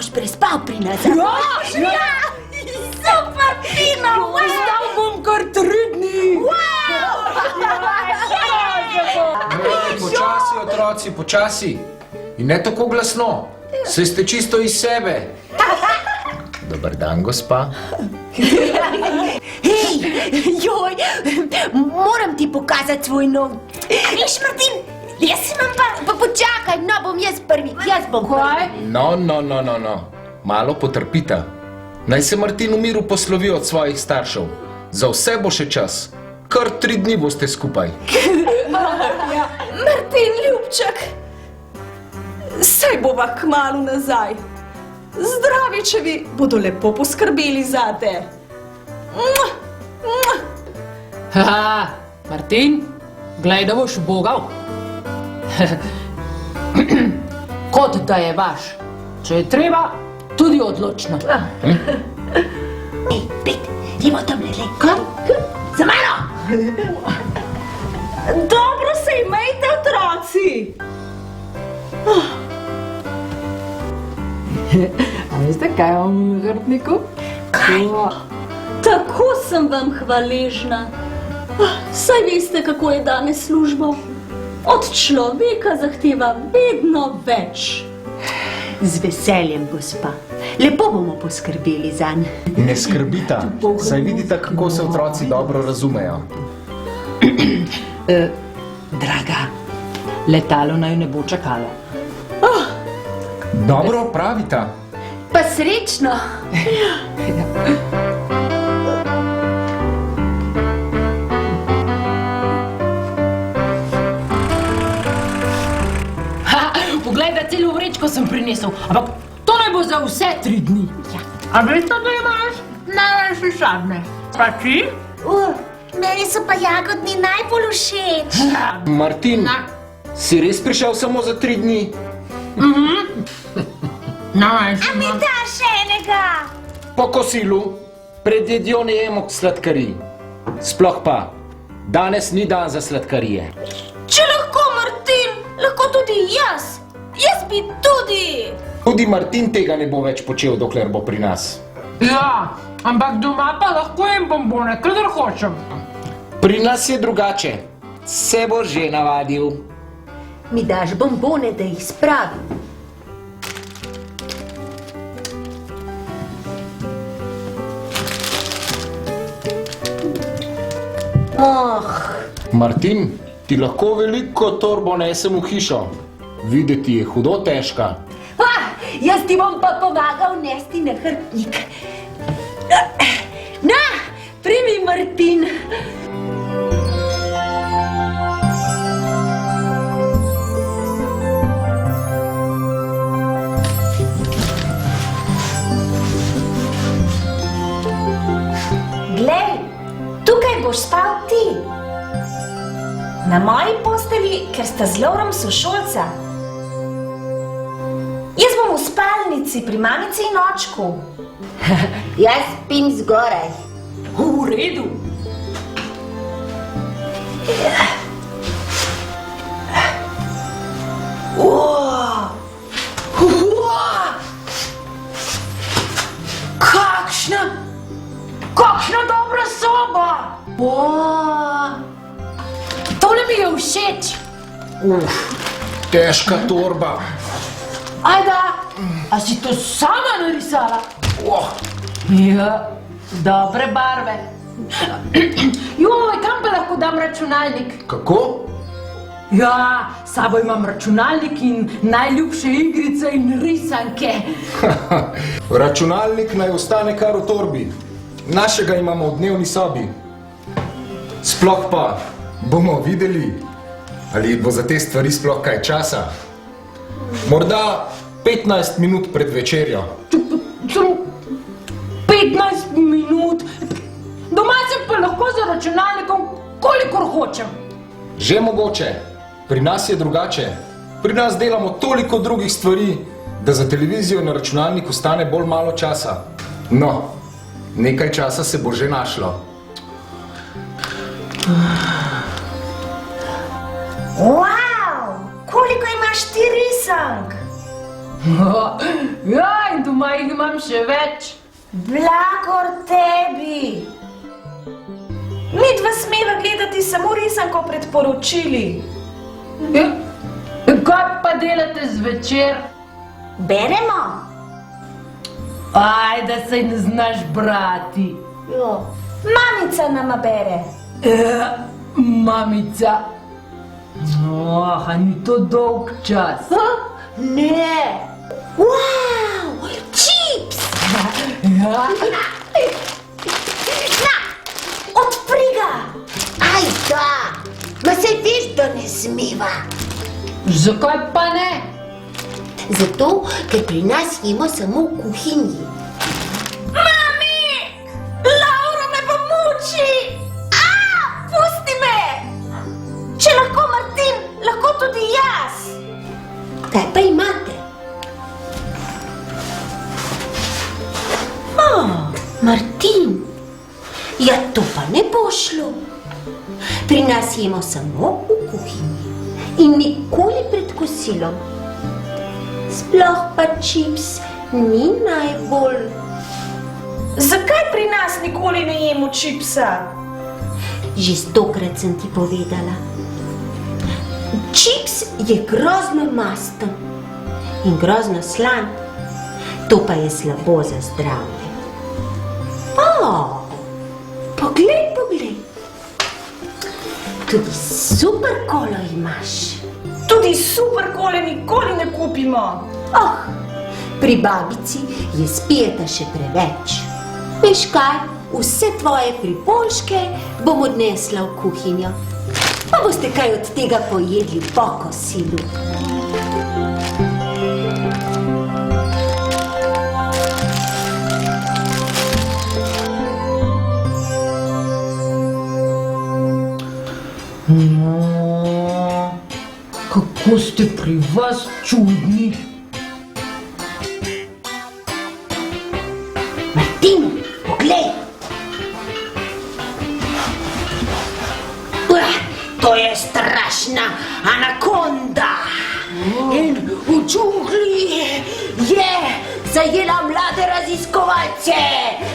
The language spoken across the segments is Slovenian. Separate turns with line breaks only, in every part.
boš prespal pri nas.
Ja!
Super, Tina!
Ostal bom kar 3 dni.
Počasi, otroci, počasi. In ne tako glasno. Saj ste čisto iz sebe. Dobar dan, gospa.
Hej, joj, moram ti pokazati svoj nov. Viš, Martin, jaz imam pa počakaj, no bom jaz prvi, jaz bom prvi.
No. Malo potrpita. Naj se Martin v miru poslovi od svojih staršev. Za vse bo še čas. Kar 3 dni boste skupaj.
Martin, ljubček, saj bova kmalu nazaj. Zdravičevi bodo lepo poskrbeli zate.
Martin, glej, da boš bogal. Kot da je vaš. Če je treba, tudi odločno.
Ej, pet, idemo tam, le. Kam? Za mano!
Dobro se imejte, otroci.
A veste, kaj imam v nahrbtniku?
Kaj?
Tako sem vam hvaležna. Saj veste, kako je danes služba. Od človeka zahteva vedno več.
Z veseljem, gospa. Lepo bomo poskrbeli zanj.
Ne skrbita, saj vidite, kako se otroci dobro razumejo.
Draga, letalo naj ne bo čakalo.
Dobro pravita.
Pa srečno.
Poglej, da celo vrečko sem prinesel, ampak to naj bo za vse 3 dni. A veste, da imaš najrajši šarne? Pa ti?
Meni so pa jagodni najbolj všeč.
Martin, si res prišel samo za 3 dni?
Najrajši.
A mi daš enega?
Po kosilu, pred jedjo ne jemo sladkarij. Sploh pa, danes ni dan za sladkarije.
Če lahko, Martin, lahko tudi jaz. Jaz bi tudi.
Tudi Martin tega ne bo več počel, dokler bo pri nas.
Ja, ampak doma pa lahko jem bombone, kadar hočem.
Pri nas je drugače. Se bo že navadil.
Mi daš bombone, da jih spravim.
Martin, ti lahko veliko torbo nesem v hišo. Videti je hudo težka.
Jaz ti bom pa pomagal nesti nahrbtnik. Na, primi, Martin.
Glej, tukaj boš spal ti. Na moji postelji, ker sta z Lovrom sošolca. Jaz bom v spalnici pri mamici in očku.
Jaz spim zgoraj.
V redu. Kakšna dobra soba! Tole mi je všeč.
Težka torba.
Ajda, a si to sama narisala? Ja, dobre barve. Joj, kam pa lahko dam računalnik?
Kako?
Ja, s sabo imam računalnik in najljubše igrice in risanke.
Računalnik naj ostane kar v torbi. Našega imamo v dnevni sobi. Sploh pa bomo videli, ali bo za te stvari sploh kaj časa. Morda 15 minut pred večerjo.
15 minut? Doma sem pa lahko za računalnikom kolikor hočem.
Že mogoče. Pri nas je drugače. Pri nas delamo toliko drugih stvari, da za televizijo na računalniku stane bolj malo časa. No, nekaj časa se bo že našlo.
Wow, koliko imaš ti risank?
Ja, in doma jih imam še več.
Blagor tebi!
Midva smeva gledati samo risanko pred poročili.
Ja, kaj pa delate zvečer?
Beremo?
Aj, da se ne znaš brati.
Jo.
Mamica nama bere.
Mamica. A ni to dolg čas?
Ne! Wow! Čips!
Ja.
Na! Odpri ga! Aj da! Ma se veš, da ne smeva.
Zakaj pa ne?
Zato, ker pri nas jemo samo v kuhinji.
Mami! Laura me pa muči! Pusti me! Če lahko Martin, lahko tudi jaz.
Kaj pa imate? Martin, ja to pa ne bo šlo. Pri nas jemo samo v kuhinji in nikoli pred kosilom. Sploh pa čips ni najbolj.
Zakaj pri nas nikoli ne jemo čipsa?
Že 100-krat sem ti povedala. Čips je grozno masten in grozno slan. To pa je slabo za zdravje. Poglej, poglej. Tudi super kolo imaš.
Tudi super kole nikoli ne kupimo.
Pri babici je spijeta še preveč. Veš kaj, vse tvoje priboljške bom odnesla v kuhinjo. Pa boste kaj od tega pojedli po kosilu.
No, kako ste pri vas čudni.
Martin, poglej. To je strašna anakonda. In v džungli je zajela mlade raziskovalce.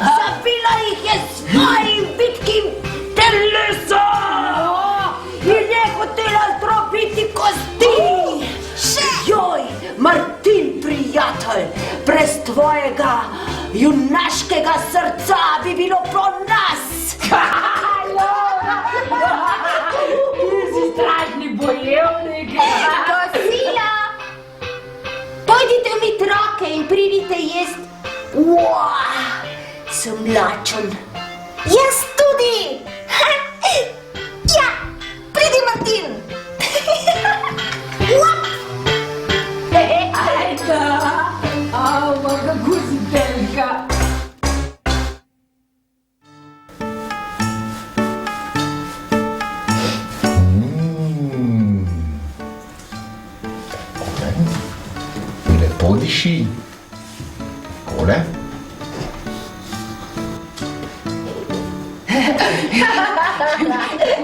Zabila jih je s svojim vitkim telesom. In je hotela zdrobiti kosti. Joj, Martin, prijatelj, brez tvojega junaškega srca bi bilo po nas.
Si strašni bojevnik.
Kosila! Pojdite umit roke in pridite jest. Sem lačen.
Jaz tudi. Ja, pridi Martin.
Ajda, kako si telka.
Lepo diši. Kole?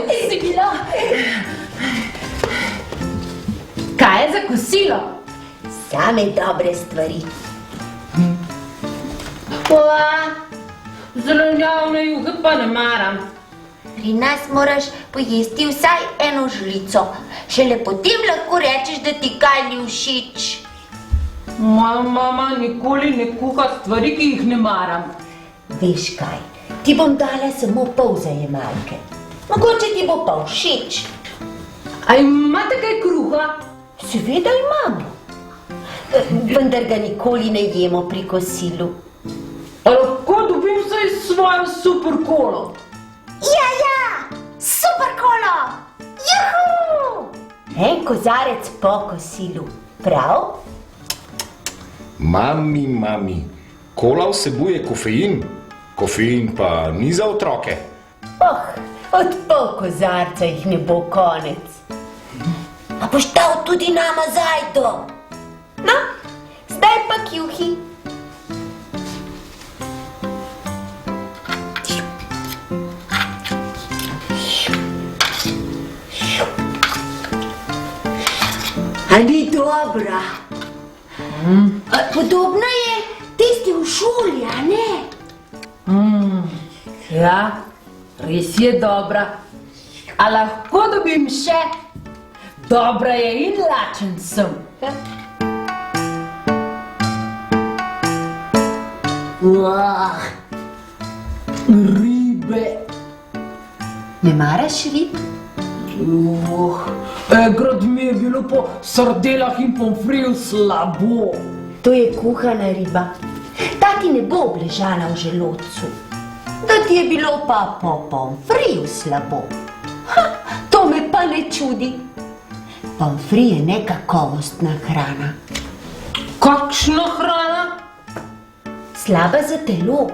Kosilo. Kaj je za kosilo?
Same dobre stvari.
Zelenjavne juhe pa ne maram.
Pri nas moraš pojesti vsaj eno žlico. Šele potem lahko rečeš, da ti kaj ni všeč.
Moja mama nikoli ne kuha stvari, ki jih ne maram.
Veš kaj, ti bom dala samo pol zajemalke. Mogoče ti bo pa všeč.
A imate kaj kruha?
Seveda imamo. Vendar ga nikoli ne jemo pri kosilu.
A lahko dobim vsaj svojo super kolo?
Ja, super kolo. Juhu!
En kozarec po kosilu, prav?
Mami, kola vsebuje kofein. Kofein pa ni za otroke.
Od pol kozarca jih ne bo konec. A boš dal tudi nama zajdo? No, zdaj pa kjuhi. A ni dobra? Podobna je tisti v šoli, a ne?
Ja, res je dobra. A lahko dobim še? Dobra je in lačen sem. Ribe.
Ne maraš rib?
Enkrat mi je bilo po sardelah in pomfriju slabo.
To je kuhana riba. Ta ti ne bo obležala v želodcu. Da ti je bilo pa po pomfriju slabo. To me pa ne čudi. Pomfri je nekakovostna hrana.
Kakšna hrana?
Slaba za telo.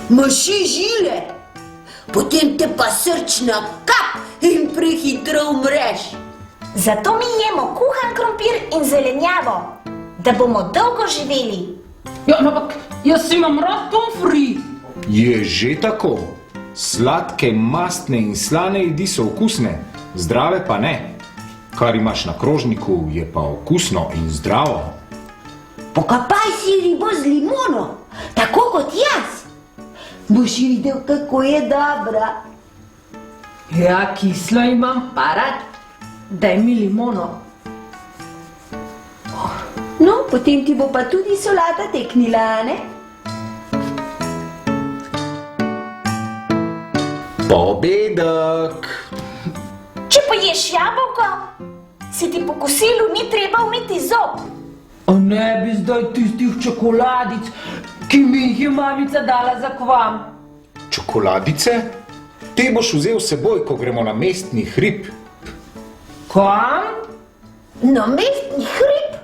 Maši žile, potem te pa srčna kap in prehitro umreš.
Zato mi jemo kuhan krompir in zelenjavo, da bomo dolgo živeli.
Ja, ampak jaz imam rad pomfri.
Je že tako. Sladke, mastne in slane jedi so okusne, zdrave pa ne. Kar imaš na krožniku, je pa okusno in zdravo.
Pokapaj si ribo z limono, tako kot jaz. Boš videl, kako je dobra.
Ja, kislo imam pa rad. Daj mi limono.
No, potem ti bo pa tudi solata teknila, a ne?
Pobedek!
Če poješ jabolko, se ti po kosilu ni treba umiti zob.
A ne bi zdaj tistih čokoladic, ki mi jih je mamica dala za kvam.
Čokoladice? Te boš vzel s seboj, ko gremo na mestni hrib.
Kam?
Na mestni hrib?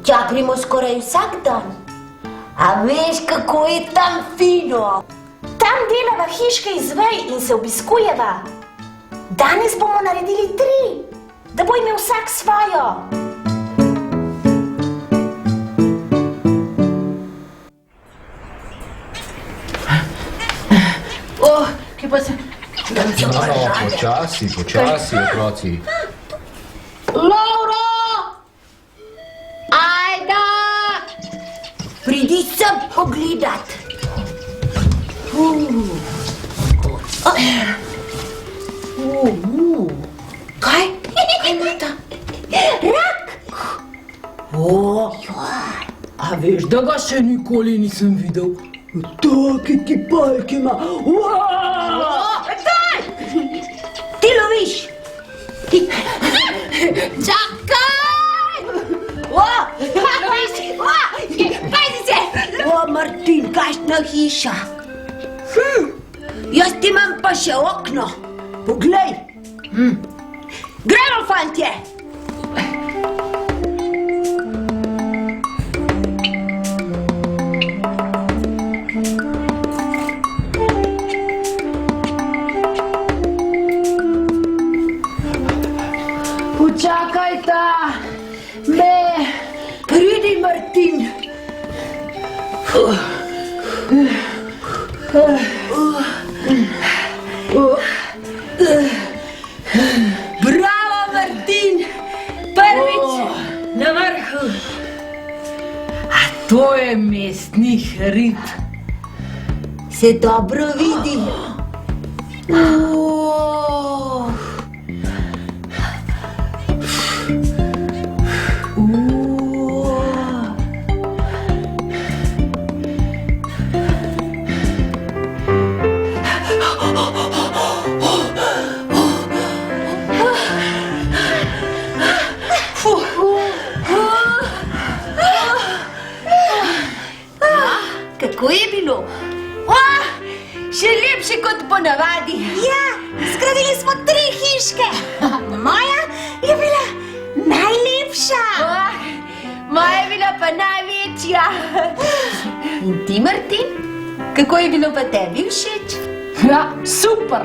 Tja gremo skoraj vsak dan. A veš, kako je tam fino?
Tam delava hiške iz vej in se obiskujeva. Danes bomo naredili 3, da bo imel vsak svojo.
Kje pa se...
Počasi, otroci.
Laura! Ajda!
Pridi sem pogledat. Kaj? Kaj imata? Rak!
A veš, da ga še nikoli nisem videl? Take tipalke ima.
Daj! Ti loviš! Čakaj! Loviš! Pajdi se! Martin, kakšna hiša! Jaz ti imam pa še okno. Poglej! Gremo, fantje!
Počakajta me!
Pridi, Martin! Bravo, Martin! Prvič!
Na vrhu! A to je mestni hrib.
Se dobro vidi. Kako je bilo? Še lepše kot ponavadi.
Ja, zgradili smo 3 hiške. Moja je bila najlepša.
Moja je bila pa največja. In ti, Martin? Kako je bilo pa tebi všeč?
Ja, super!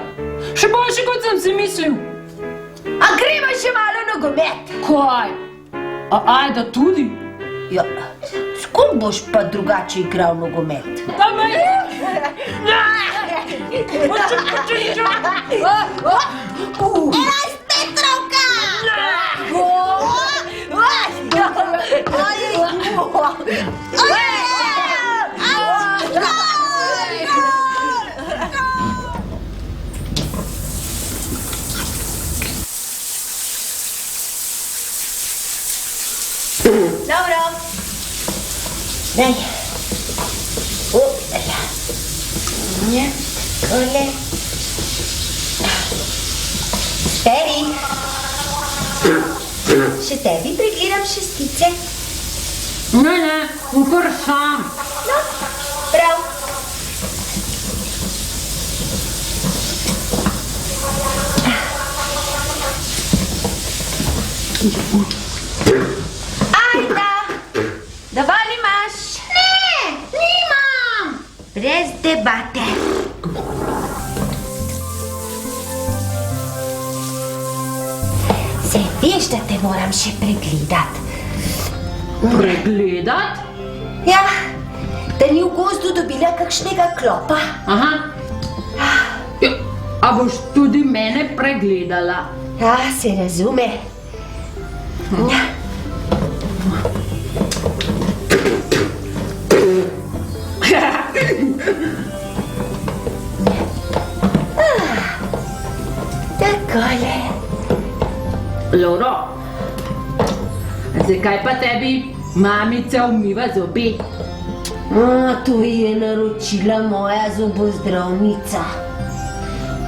Še boljše, kot sem si mislil.
A gremo še malo nogomet?
Kaj? A Ajda tudi?
Ja, skoro boš pa drugače igral nogomet.
Da me je!
Metrovka!
Oj,
Dobro. Daj. Upala. Ja, takole. Speri. Še tebi pregledam šestice.
Ne, kar sam.
No, prav. Ajda, dovolj imaš? Ne, nimam. Brez debate. Se veš, da te moram še pregledati.
Pregledat?
Ja, da ni v gozdu dobila kakšnega klopa.
Aha. Ja, a boš tudi mene pregledala?
Ja, se razume. Ja. Takole.
Loro, zakaj pa tebi mamica umiva zobe?
To je naročila moja zobozdravnica.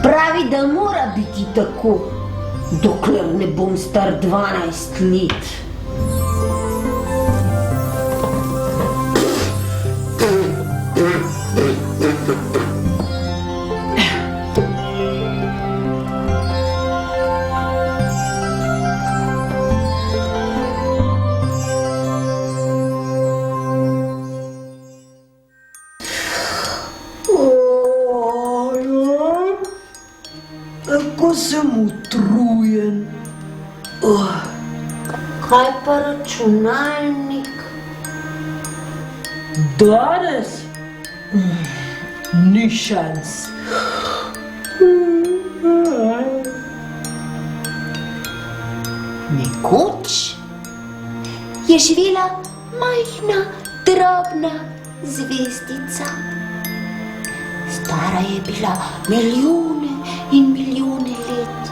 Pravi, da mora biti tako, dokler ne bom star 12 let.
Kako sem utrujen.
Kaj pa računalnik?
Danes? Ni šans.
Nekoč je živela majhna, drobna zvezdica. Stara je bila milijone in milijone let.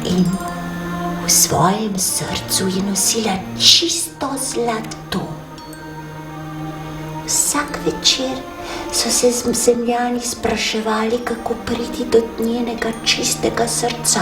In v svojem srcu je nosila čisto zlato. Vsak večer so se zemljani spraševali, kako priti do njenega čistega srca.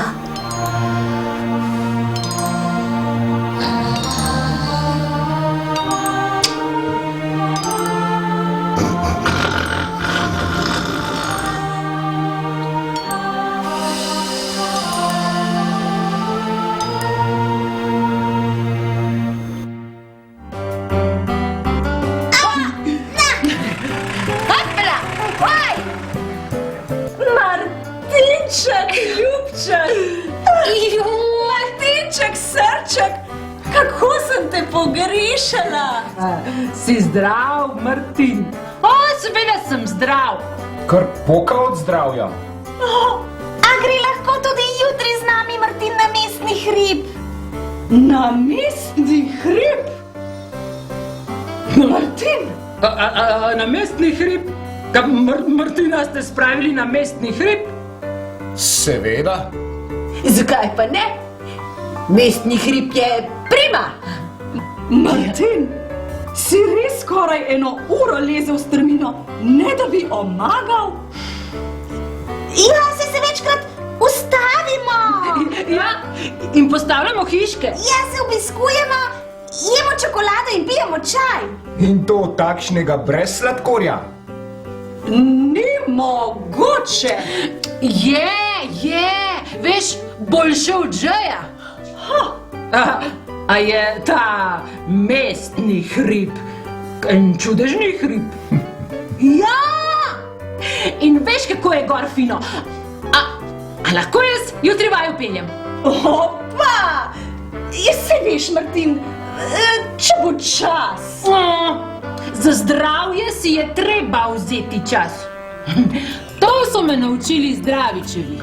Martinček, ljubček! Martinček, srček! Kako sem te pogrešala!
Si zdrav, Martin? Seveda sem zdrav.
Kar poka od zdravja.
A gre lahko tudi jutri z nami, Martin, na mestni hrib?
Na mestni hrib? Martin!
Na mestni hrib? Martina ste spravili na mestni hrib?
Seveda.
Zakaj pa ne? Mestni hrib je prima.
Martin, si res skoraj 1 uro lezel v strmino, ne da bi omagal?
Ja, se večkrat ustavimo.
Ja, in postavljamo hiške.
Ja, se obiskujemo, jemo čokolado in pijemo čaj.
In to takšnega brez sladkorja.
Ni mogoče.
Je, veš, boljše od Džeja. A je ta mestni hrib en čudežni hrib? Ja! In veš, kako je gor fino. A lahko jaz jutri vaju peljem?
Opa! Se veš, Martin, če bo čas.
Za zdravje si je treba vzeti čas. To so me naučili zdravičevi.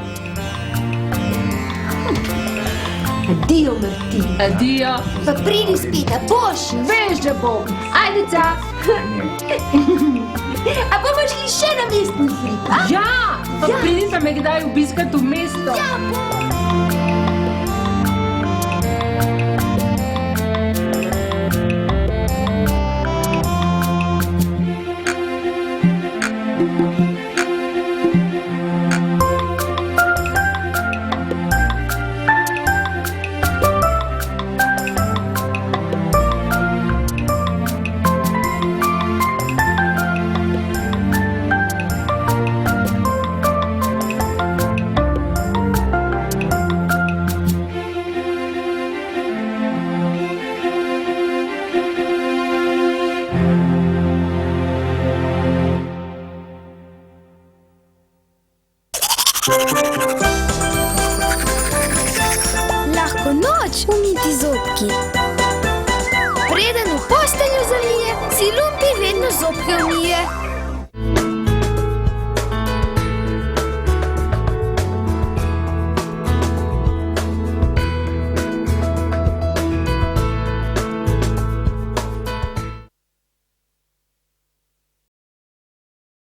Adio, Martin.
Adijo.
Pa pridi spet, a boš?
Veš, da bom. Ajdica.
A bomo šli še na mestni hrib, a?
Ja, pa pridi pa me kdaj obiskati v mesto.
Ja, bomo.
Lahko noč umiti zobki. Preden v posteljo zalije, si lumpi vedno zobke umije.